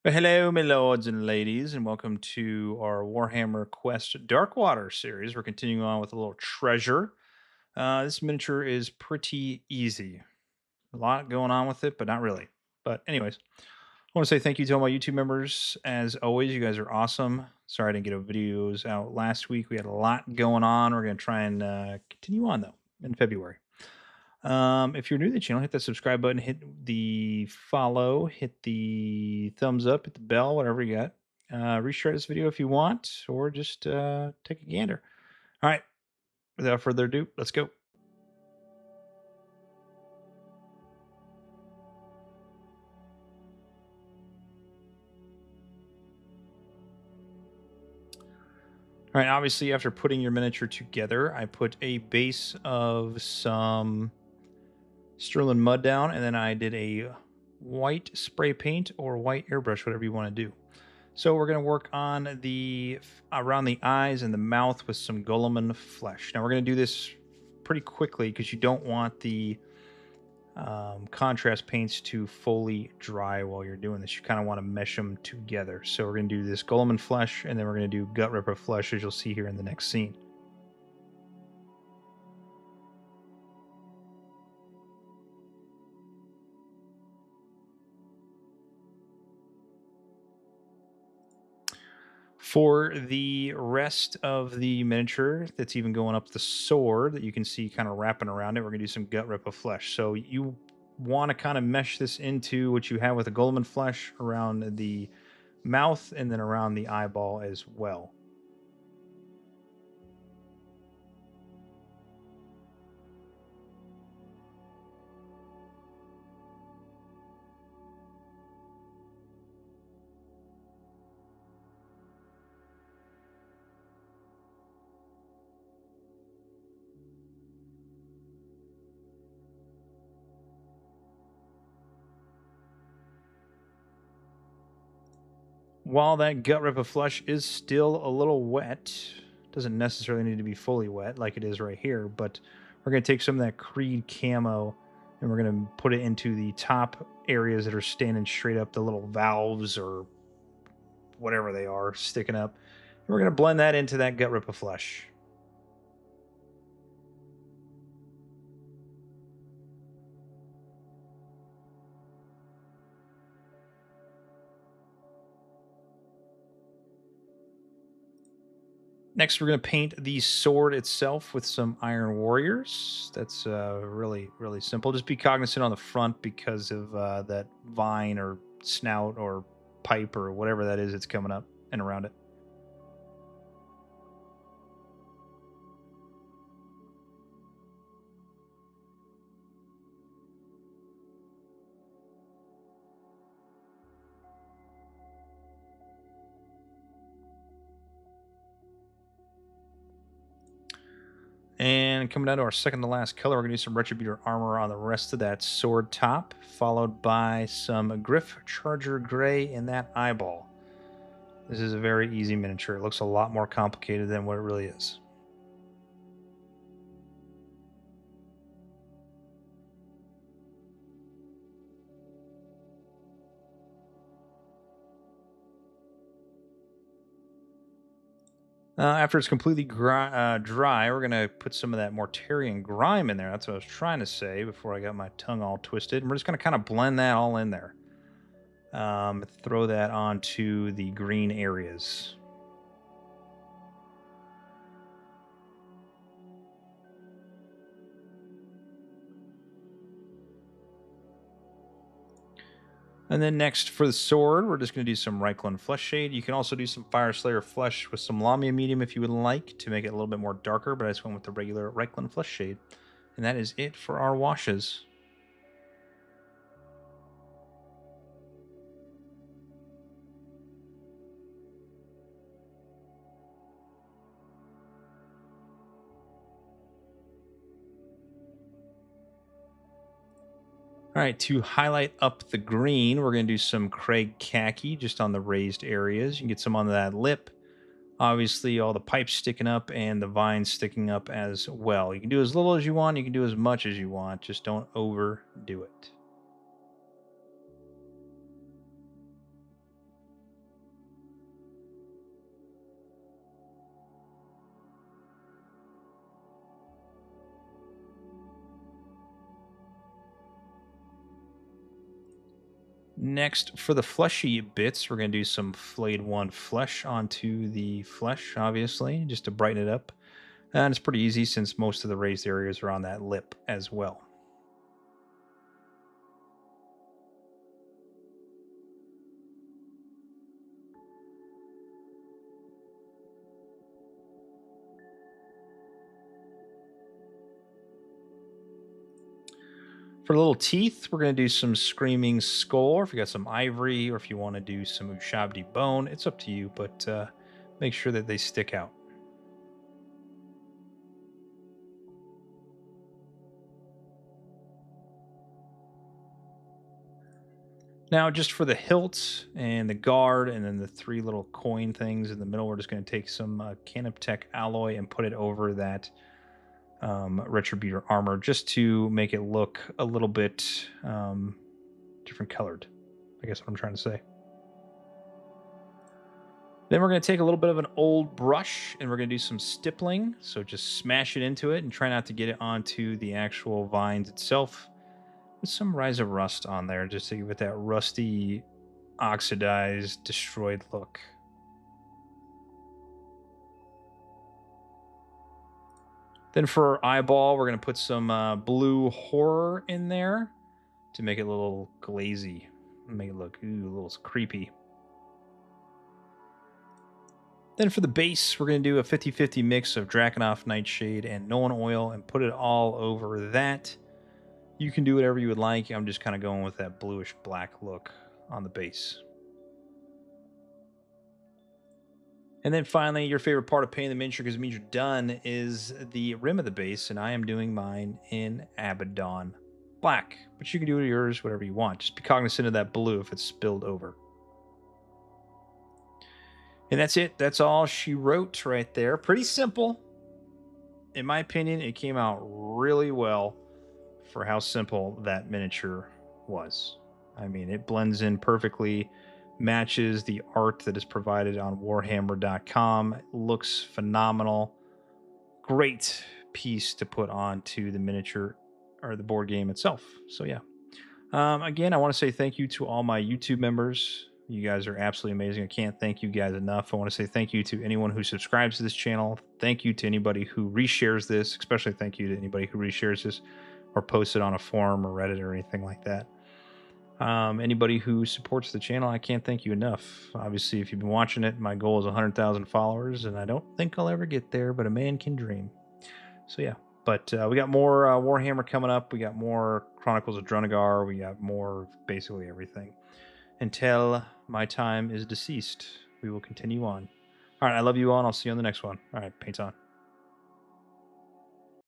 Well, hello, my lords and ladies, and welcome to our Warhammer Quest Darkwater series. We're continuing on with a little treasure. This miniature is pretty easy. A lot going on with it, but not really. But, anyways, I want to say thank you to all my YouTube members. As always, you guys are awesome. Sorry I didn't get videos out last week. We had a lot going on. We're going to try and continue on, though, in February. If you're new to the channel, hit that subscribe button, hit the follow, hit the thumbs up, hit the bell, whatever you got. Reshare this video if you want, or just take a gander. All right, without further ado, let's go. All right, obviously, after putting your miniature together, I put a base of some Stirland Mud down, and then I did a white spray paint or white airbrush, whatever you want to do. So we're going to work on the around the eyes and the mouth with some Gulliman Flesh. Now we're going to do this pretty quickly because you don't want the contrast paints to fully dry while you're doing this. You kind of want to mesh them together. So we're going to do this Gulliman Flesh, and then we're going to do Gutrippa Flesh, as you'll see here in the next scene. For the rest of the miniature that's even going up the sword that you can see kind of wrapping around it, we're going to do some Gutrippa Flesh. So you want to kind of mesh this into what you have with the Gulliman Flesh around the mouth and then around the eyeball as well. While that Gutrippa Flesh is still a little wet, doesn't necessarily need to be fully wet like it is right here, but we're going to take some of that Creed camo and we're going to put it into the top areas that are standing straight up, the little valves or whatever they are sticking up. And we're going to blend that into that Gutrippa Flesh. Next, we're going to paint the sword itself with some Iron Warriors. That's really, really simple. Just be cognizant on the front because of that vine or snout or pipe or whatever that is that's coming up and around it. And coming down to our second to last color, we're going to do some Retributor armor on the rest of that sword top, followed by some Gryph Charger Gray in that eyeball. This is a very easy miniature. It looks a lot more complicated than what it really is. After it's completely dry, we're going to put some of that Mortarian grime in there. That's what I was trying to say before I got my tongue all twisted. And we're just going to kind of blend that all in there. Throw that onto the green areas. And then next for the sword, we're just going to do some Reikland Flesh Shade. You can also do some Fire Slayer Flesh with some Lamia Medium if you would like to make it a little bit more darker, but I just went with the regular Reikland Flesh Shade. And that is it for our washes. All right, to highlight up the green, we're going to do some Craig Khaki just on the raised areas. You can get some on that lip. Obviously, all the pipes sticking up and the vines sticking up as well. You can do as little as you want. You can do as much as you want. Just don't overdo it. Next, for the fleshy bits, we're going to do some Flayed flesh onto the flesh, obviously, just to brighten it up. And it's pretty easy since most of the raised areas are on that lip as well. For the little teeth, we're going to do some Screaming Skull, or if you got some ivory, or if you want to do some Ushabti Bone, it's up to you, but make sure that they stick out. Now, just for the hilt and the guard, and then the three little coin things in the middle, we're just going to take some Canoptech alloy and put it over that Retributor armor just to make it look a little bit different colored. I guess what I'm trying to say. Then we're going to take a little bit of an old brush and we're going to do some stippling. So just smash it into it and try not to get it onto the actual vines itself. With some Rise of Rust on there just to give it that rusty, oxidized, destroyed look. Then for our eyeball, we're going to put some blue horror in there to make it a little glazy. Make it look a little creepy. Then for the base, we're going to do a 50-50 mix of Drakenhof Nightshade and Nolan Oil and put it all over that. You can do whatever you would like. I'm just kind of going with that bluish black look on the base. And then finally, your favorite part of painting the miniature, because it means you're done, is the rim of the base, and I am doing mine in Abaddon Black. But you can do yours whatever you want. Just be cognizant of that blue if it's spilled over. And that's it. That's all she wrote right there. Pretty simple. In my opinion, it came out really well for how simple that miniature was. I mean, it blends in perfectly, matches the art that is provided on Warhammer.com. It looks phenomenal. Great piece to put onto the miniature or the board game itself. So, yeah. Again, I want to say thank you to all my YouTube members. You guys are absolutely amazing. I can't thank you guys enough. I want to say thank you to anyone who subscribes to this channel. Thank you to anybody who reshares this, especially thank you to anybody who reshares this or posts it on a forum or Reddit or anything like that. Anybody who supports the channel, I can't thank you enough. Obviously, if you've been watching it, my goal is 100,000 followers, and I don't think I'll ever get there, but a man can dream. So, yeah. But we got more Warhammer coming up. We got more Chronicles of Drunagar. We got more basically everything. Until my time is deceased, we will continue on. All right, I love you all, and I'll see you on the next one. All right, paints on.